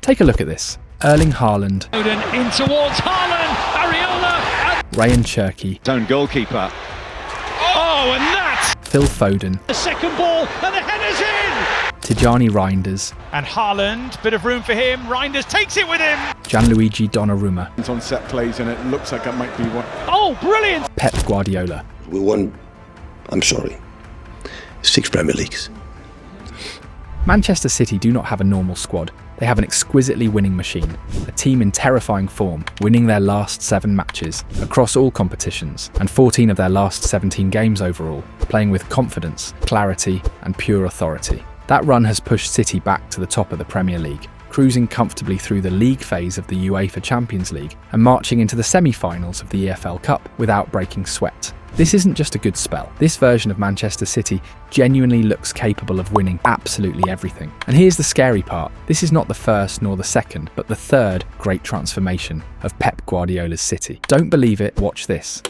Take a look at this. Erling Haaland, In towards Haaland, Areola, Ryan Cherky, own goalkeeper. Oh, and that! Phil Foden, The second ball, and the header's in! Tijani Reinders, And Haaland, bit of room for him. Reinders takes it with him. Gianluigi Donnarumma, It's on set plays and it looks like it might be one. Oh, brilliant! Pep Guardiola. We won, I'm sorry, 6 Premier Leagues. Manchester City do not have a normal squad. They have an exquisitely winning machine, a team in terrifying form, winning their last 7 matches across all competitions and 14 of their last 17 games overall, playing with confidence, clarity and pure authority. That run has pushed City back to the top of the Premier League, cruising comfortably through the league phase of the UEFA Champions League and marching into the semi-finals of the EFL Cup without breaking sweat. This isn't just a good spell. This version of Manchester City genuinely looks capable of winning absolutely everything. And here's the scary part. This is not the first nor the second, but the third great transformation of Pep Guardiola's City. Don't believe it? Watch this.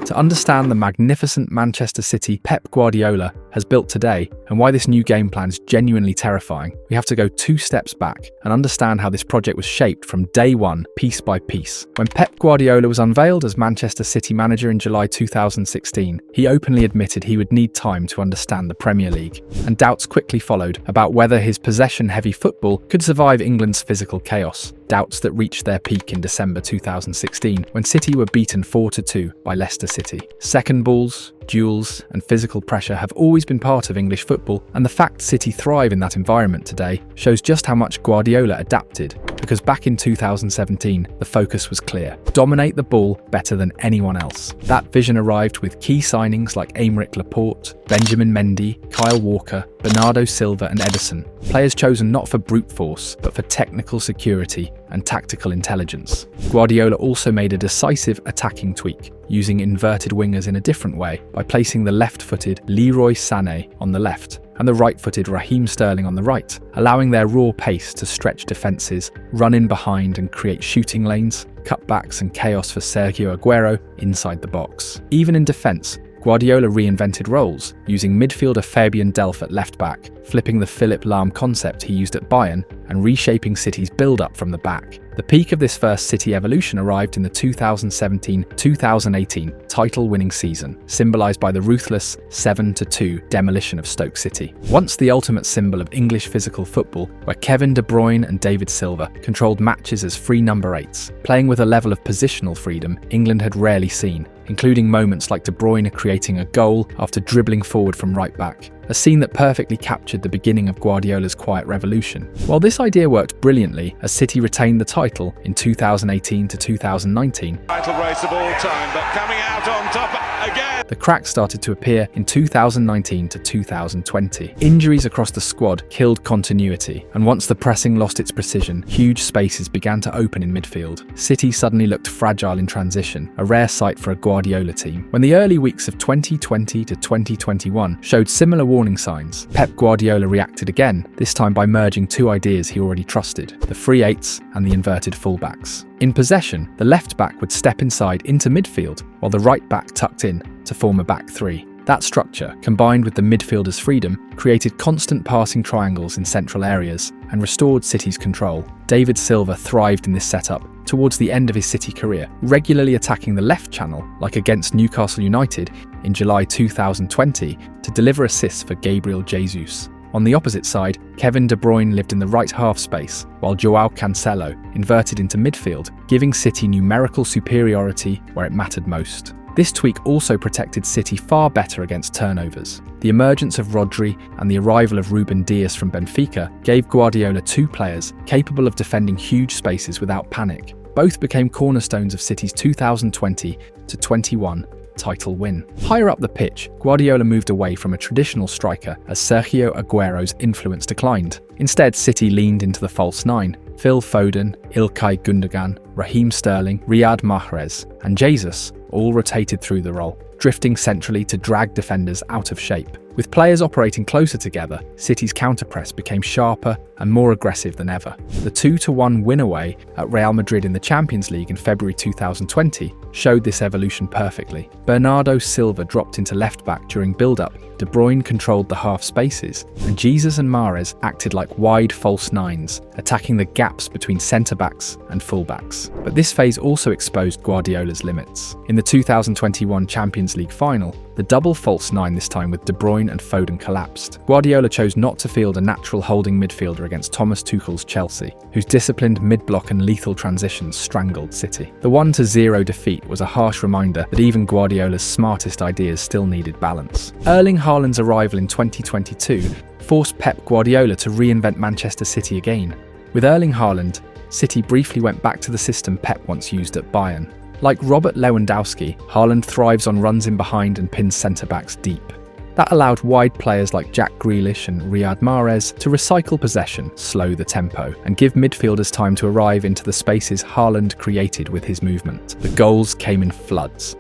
To understand the magnificent Manchester City Pep Guardiola has built today and why this new game plan is genuinely terrifying, we have to go 2 steps back and understand how this project was shaped from day one, piece by piece. When Pep Guardiola was unveiled as Manchester City manager in July 2016, he openly admitted he would need time to understand the Premier League, and doubts quickly followed about whether his possession-heavy football could survive England's physical chaos. Doubts that reached their peak in December 2016 when City were beaten 4-2 by Leicester City. Second balls, duels and physical pressure have always been part of English football, and the fact City thrive in that environment today shows just how much Guardiola adapted, because back in 2017 the focus was clear: dominate the ball better than anyone else. That vision arrived with key signings like Aymeric Laporte, Benjamin Mendy, Kyle Walker, Bernardo Silva and Ederson, players chosen not for brute force but for technical security and tactical intelligence. Guardiola also made a decisive attacking tweak, using inverted wingers in a different way by placing the left-footed Leroy Sané on the left and the right-footed Raheem Sterling on the right, allowing their raw pace to stretch defences, run in behind and create shooting lanes, cutbacks and chaos for Sergio Aguero inside the box. Even in defence, Guardiola reinvented roles, using midfielder Fabian Delph at left-back, flipping the Philipp Lahm concept he used at Bayern, and reshaping City's build-up from the back. The peak of this first City evolution arrived in the 2017-2018 title-winning season, symbolised by the ruthless 7-2 demolition of Stoke City. Once the ultimate symbol of English physical football, where Kevin De Bruyne and David Silva controlled matches as free number 8s, playing with a level of positional freedom England had rarely seen, including moments like De Bruyne creating a goal after dribbling forward from right back, a scene that perfectly captured the beginning of Guardiola's quiet revolution. While this idea worked brilliantly as City retained the title in 2018-2019, Title race of all time, but coming out on top again. the cracks started to appear in 2019-2020. Injuries across the squad killed continuity, and once the pressing lost its precision, huge spaces began to open in midfield. City suddenly looked fragile in transition, a rare sight for a Guardiola team. When the early weeks of 2020 to 2021 showed similar warning signs, Pep Guardiola reacted again, this time by merging 2 ideas he already trusted: the free 8s and the inverted fullbacks. In possession, the left-back would step inside into midfield, while the right-back tucked in to form a back 3. That structure, combined with the midfielder's freedom, created constant passing triangles in central areas and restored City's control. David Silva thrived in this setup towards the end of his City career, regularly attacking the left channel, like against Newcastle United in July 2020, to deliver assists for Gabriel Jesus. On the opposite side, Kevin De Bruyne lived in the right half space, while Joao Cancelo inverted into midfield, giving City numerical superiority where it mattered most. This tweak also protected City far better against turnovers. The emergence of Rodri and the arrival of Ruben Dias from Benfica gave Guardiola 2 players capable of defending huge spaces without panic. Both became cornerstones of City's 2020-21 title win. Higher up the pitch, Guardiola moved away from a traditional striker as Sergio Aguero's influence declined. Instead, City leaned into the false 9. Phil Foden, Ilkay Gundogan, Raheem Sterling, Riyad Mahrez, and Jesus all rotated through the role, drifting centrally to drag defenders out of shape. With players operating closer together, City's counter-press became sharper and more aggressive than ever. The 2-1 win away at Real Madrid in the Champions League in February 2020 showed this evolution perfectly. Bernardo Silva dropped into left-back during build-up De Bruyne controlled the half spaces, and Jesus and Mahrez acted like wide false nines, attacking the gaps between centre-backs and full-backs. But this phase also exposed Guardiola's limits. In the 2021 Champions League final, the double false nine this time with De Bruyne and Foden collapsed. Guardiola chose not to field a natural holding midfielder against Thomas Tuchel's Chelsea, whose disciplined mid-block and lethal transitions strangled City. The 1-0 defeat was a harsh reminder that even Guardiola's smartest ideas still needed balance. Erling Haaland's arrival in 2022 forced Pep Guardiola to reinvent Manchester City again. With Erling Haaland, City briefly went back to the system Pep once used at Bayern. Like Robert Lewandowski, Haaland thrives on runs in behind and pins centre-backs deep. That allowed wide players like Jack Grealish and Riyad Mahrez to recycle possession, slow the tempo, and give midfielders time to arrive into the spaces Haaland created with his movement. The goals came in floods.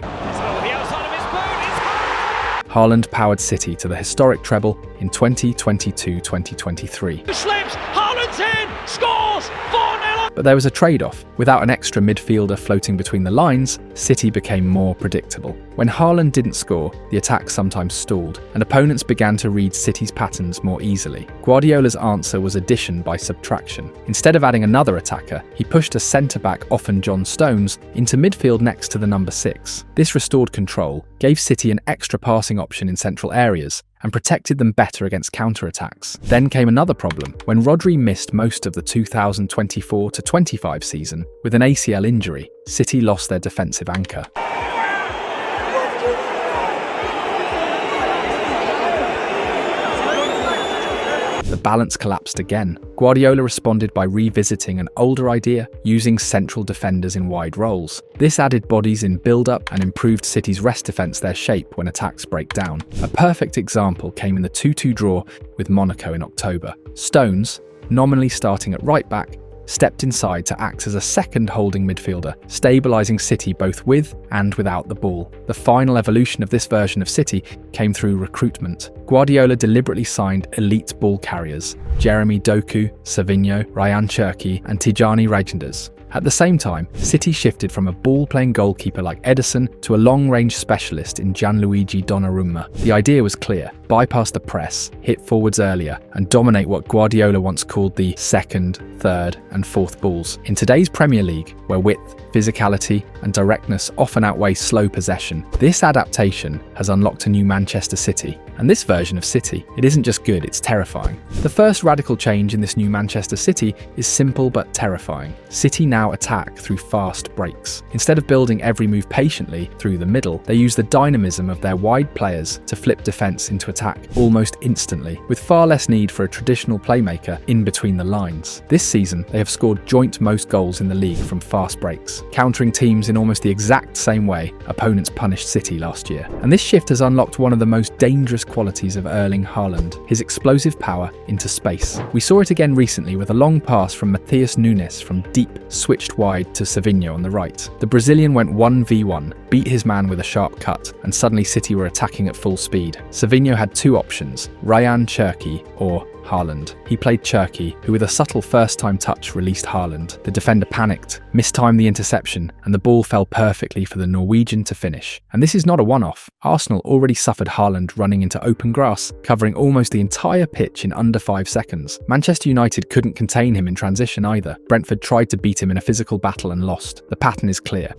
Haaland powered City to the historic treble in 2022-2023. Slips, Haaland's in, scores, 4-0. But there was a trade-off. Without an extra midfielder floating between the lines, City became more predictable. When Haaland didn't score, the attack sometimes stalled, and opponents began to read City's patterns more easily. Guardiola's answer was addition by subtraction. Instead of adding another attacker, he pushed a centre-back, often John Stones, into midfield next to the number 6. This restored control, gave City an extra passing option in central areas, and protected them better against counter-attacks. Then came another problem. When Rodri missed most of the 2024-25 season with an ACL injury, City lost their defensive anchor. The balance collapsed again. Guardiola responded by revisiting an older idea, using central defenders in wide roles. This added bodies in build-up and improved City's rest defence their shape when attacks break down. A perfect example came in the 2-2 draw with Monaco in October. Stones, nominally starting at right-back, stepped inside to act as a second holding midfielder, stabilising City both with and without the ball. The final evolution of this version of City came through recruitment. Guardiola deliberately signed elite ball carriers: Jeremy Doku, Savinho, Ryan Cherki and Tijani Reijnders. At the same time, City shifted from a ball-playing goalkeeper like Ederson to a long-range specialist in Gianluigi Donnarumma. The idea was clear: bypass the press, hit forwards earlier, and dominate what Guardiola once called the second, third, and fourth balls. In today's Premier League, where width, physicality, and directness often outweigh slow possession, this adaptation has unlocked a new Manchester City. And this version of City, it isn't just good, it's terrifying. The first radical change in this new Manchester City is simple but terrifying. City now attack through fast breaks. Instead of building every move patiently through the middle, they use the dynamism of their wide players to flip defence into attack almost instantly, with far less need for a traditional playmaker in between the lines. This season, they have scored joint most goals in the league from fast breaks, countering teams in almost the exact same way opponents punished City last year. And this shift has unlocked one of the most dangerous qualities of Erling Haaland: his explosive power into space. We saw it again recently with a long pass from Matheus Nunes from deep, switched wide to Savinho on the right. The Brazilian went 1v1, beat his man with a sharp cut, and suddenly City were attacking at full speed. Savinho had two options: Ryan Cherki or Haaland. He played Cherki, who with a subtle first-time touch released Haaland. The defender panicked, mistimed the interception, and the ball fell perfectly for the Norwegian to finish. And this is not a one-off. Arsenal already suffered Haaland running into open grass, covering almost the entire pitch in under 5 seconds. Manchester United couldn't contain him in transition either. Brentford tried to beat him in a physical battle and lost. The pattern is clear.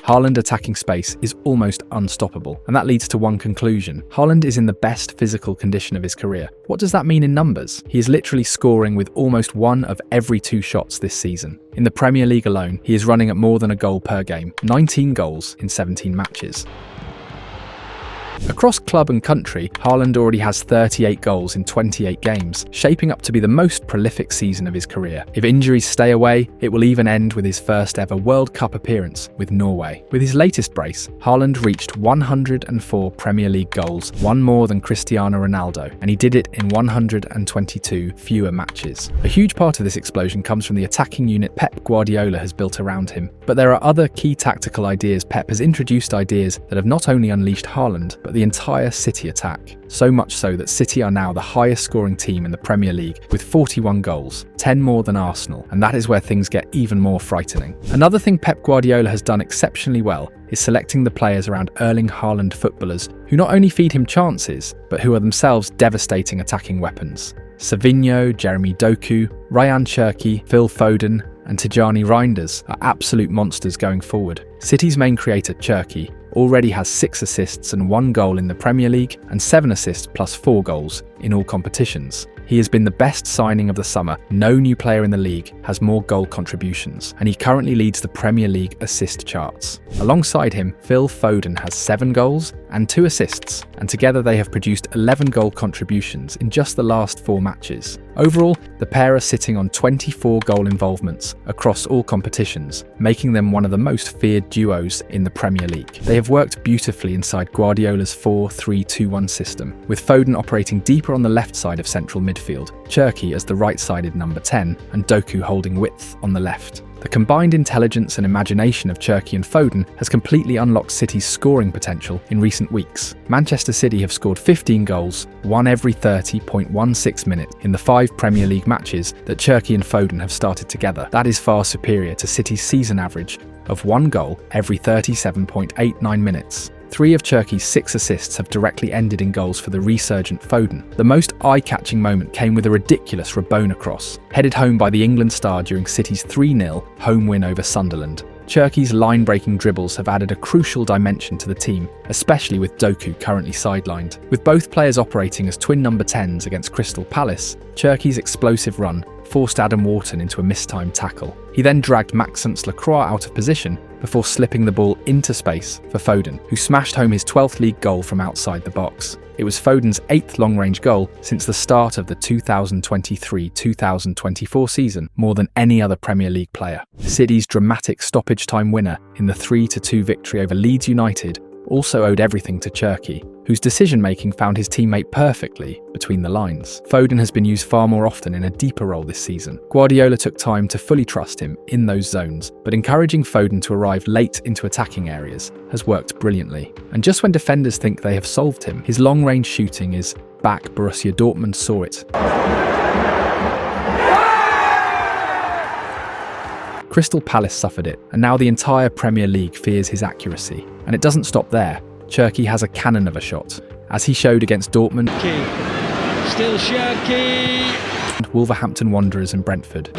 Haaland attacking space is almost unstoppable, and that leads to one conclusion: Haaland is in the best physical condition of his career. What does that mean in numbers? He is literally scoring with almost 1 of every 2 shots this season. In the Premier League alone, he is running at more than a goal per game, 19 goals in 17 matches. Across club and country, Haaland already has 38 goals in 28 games, shaping up to be the most prolific season of his career. If injuries stay away, it will even end with his first ever World Cup appearance with Norway. With his latest brace, Haaland reached 104 Premier League goals, one more than Cristiano Ronaldo, and he did it in 122 fewer matches. A huge part of this explosion comes from the attacking unit Pep Guardiola has built around him. But there are other key tactical ideas. Pep has introduced ideas that have not only unleashed Haaland, but the entire City attack. So much so that City are now the highest scoring team in the Premier League with 41 goals, 10 more than Arsenal, and that is where things get even more frightening. Another thing Pep Guardiola has done exceptionally well is selecting the players around Erling Haaland footballers who not only feed him chances, but who are themselves devastating attacking weapons. Savinho, Jeremy Doku, Ryan Cherki, Phil Foden, and Tijani Reinders are absolute monsters going forward. City's main creator, Cherki, already has 6 assists and 1 goal in the Premier League and 7 assists plus 4 goals in all competitions. He has been the best signing of the summer. No new player in the league has more goal contributions, and he currently leads the Premier League assist charts. Alongside him, Phil Foden has 7 goals and 2 assists, and together they have produced 11 goal contributions in just the last 4 matches. Overall, the pair are sitting on 24 goal involvements across all competitions, making them one of the most feared duos in the Premier League. They have worked beautifully inside Guardiola's 4-3-2-1 system, with Foden operating deeper on the left side of central midfield, Cherki as the right-sided number 10, and Doku holding width on the left. The combined intelligence and imagination of Cherki and Foden has completely unlocked City's scoring potential in recent weeks. Manchester City have scored 15 goals, 1 every 30.16 minutes in the 5 Premier League matches that Cherki and Foden have started together. That is far superior to City's season average of 1 goal every 37.89 minutes. 3 of Cherki's 6 assists have directly ended in goals for the resurgent Foden. The most eye-catching moment came with a ridiculous Rabona cross, headed home by the England star during City's 3-0 home win over Sunderland. Cherki's line-breaking dribbles have added a crucial dimension to the team, especially with Doku currently sidelined. With both players operating as twin number 10s against Crystal Palace, Cherki's explosive run forced Adam Wharton into a mistimed tackle. He then dragged Maxence Lacroix out of position before slipping the ball into space for Foden, who smashed home his 12th league goal from outside the box. It was Foden's 8th long-range goal since the start of the 2023-2024 season, more than any other Premier League player. City's dramatic stoppage time winner in the 3-2 victory over Leeds United also owed everything to Cherki, whose decision-making found his teammate perfectly between the lines. Foden has been used far more often in a deeper role this season. Guardiola took time to fully trust him in those zones, but encouraging Foden to arrive late into attacking areas has worked brilliantly. And just when defenders think they have solved him, his long-range shooting is back. Borussia Dortmund saw it. Crystal Palace suffered it, and now the entire Premier League fears his accuracy. And it doesn't stop there. Cherki has a cannon of a shot, as he showed against Dortmund, Still Cherki. and Wolverhampton Wanderers and Brentford.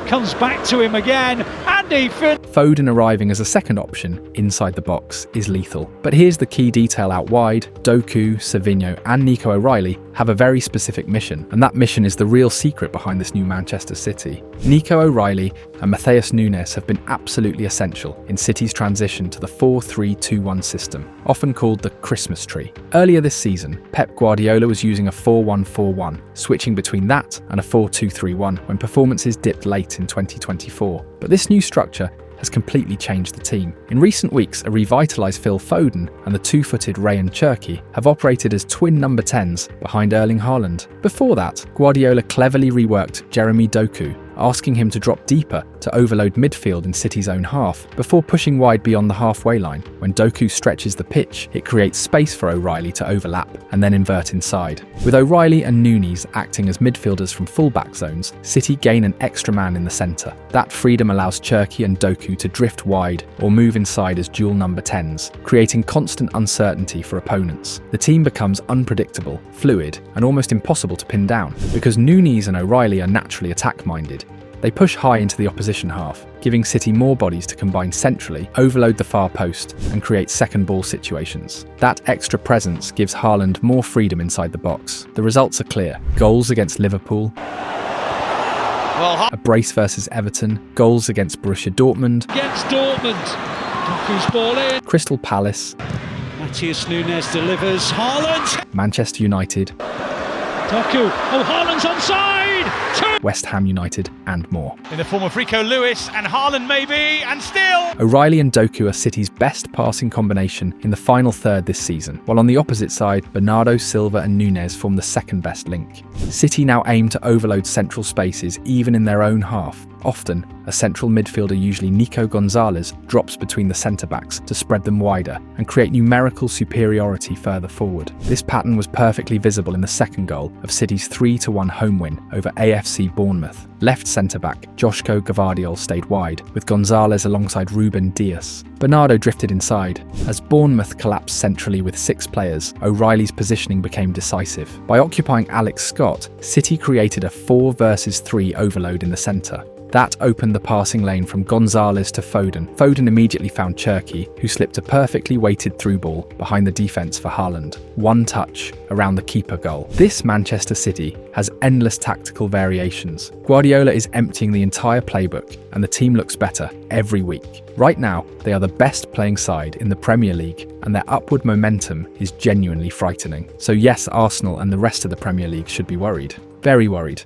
Comes back to him again, and he Foden arriving as a second option inside the box is lethal. But here's the key detail out wide. Doku, Savinho and Nico O'Reilly have a very specific mission, and that mission is the real secret behind this new Manchester City. Nico O'Reilly and Matheus Nunes have been absolutely essential in City's transition to the 4-3-2-1 system, often called the Christmas tree. Earlier this season, Pep Guardiola was using a 4-1-4-1, switching between that and a 4-2-3-1 when performances dipped late in 2024. But this new structure has completely changed the team. In recent weeks, a revitalised Phil Foden and the two-footed Ryan Cherki have operated as twin number 10s behind Erling Haaland. Before that, Guardiola cleverly reworked Jeremy Doku, asking him to drop deeper to overload midfield in City's own half, before pushing wide beyond the halfway line. When Doku stretches the pitch, it creates space for O'Reilly to overlap and then invert inside. With O'Reilly and Nunes acting as midfielders from full-back zones, City gain an extra man in the centre. That freedom allows Cherki and Doku to drift wide or move inside as dual number 10s, creating constant uncertainty for opponents. The team becomes unpredictable, fluid, and almost impossible to pin down. Because Nunes and O'Reilly are naturally attack-minded, they push high into the opposition half, giving City more bodies to combine centrally, overload the far post, and create second ball situations. That extra presence gives Haaland more freedom inside the box. The results are clear. Goals against Liverpool, a brace versus Everton, goals against Borussia Dortmund, Doku's ball in. Crystal Palace, Matheus Nunes delivers. Haaland. Manchester United, Doku. Oh, Haaland's onside. West Ham United, and more. In the form of Rico Lewis and Haaland maybe, and still! O'Reilly and Doku are City's best passing combination in the final third this season, while on the opposite side, Bernardo Silva and Nunes form the second best link. City now aim to overload central spaces even in their own half. Often, a central midfielder, usually Nico Gonzalez, drops between the centre-backs to spread them wider and create numerical superiority further forward. This pattern was perfectly visible in the second goal of City's 3-1 home win over AFC Bournemouth. Left centre-back Joško Gvardiol stayed wide, with Gonzalez alongside Ruben Dias. Bernardo drifted inside. As Bournemouth collapsed centrally with 6 players, O'Reilly's positioning became decisive. By occupying Alex Scott, City created a 4 versus 3 overload in the centre. That opened the passing lane from Gonzalez to Foden. Foden immediately found Cherki, who slipped a perfectly weighted through ball behind the defence for Haaland. One touch around the keeper goal. This Manchester City has endless tactical variations. Guardiola is emptying the entire playbook, and the team looks better every week. Right now, they are the best playing side in the Premier League, and their upward momentum is genuinely frightening. So yes, Arsenal and the rest of the Premier League should be worried. Very worried.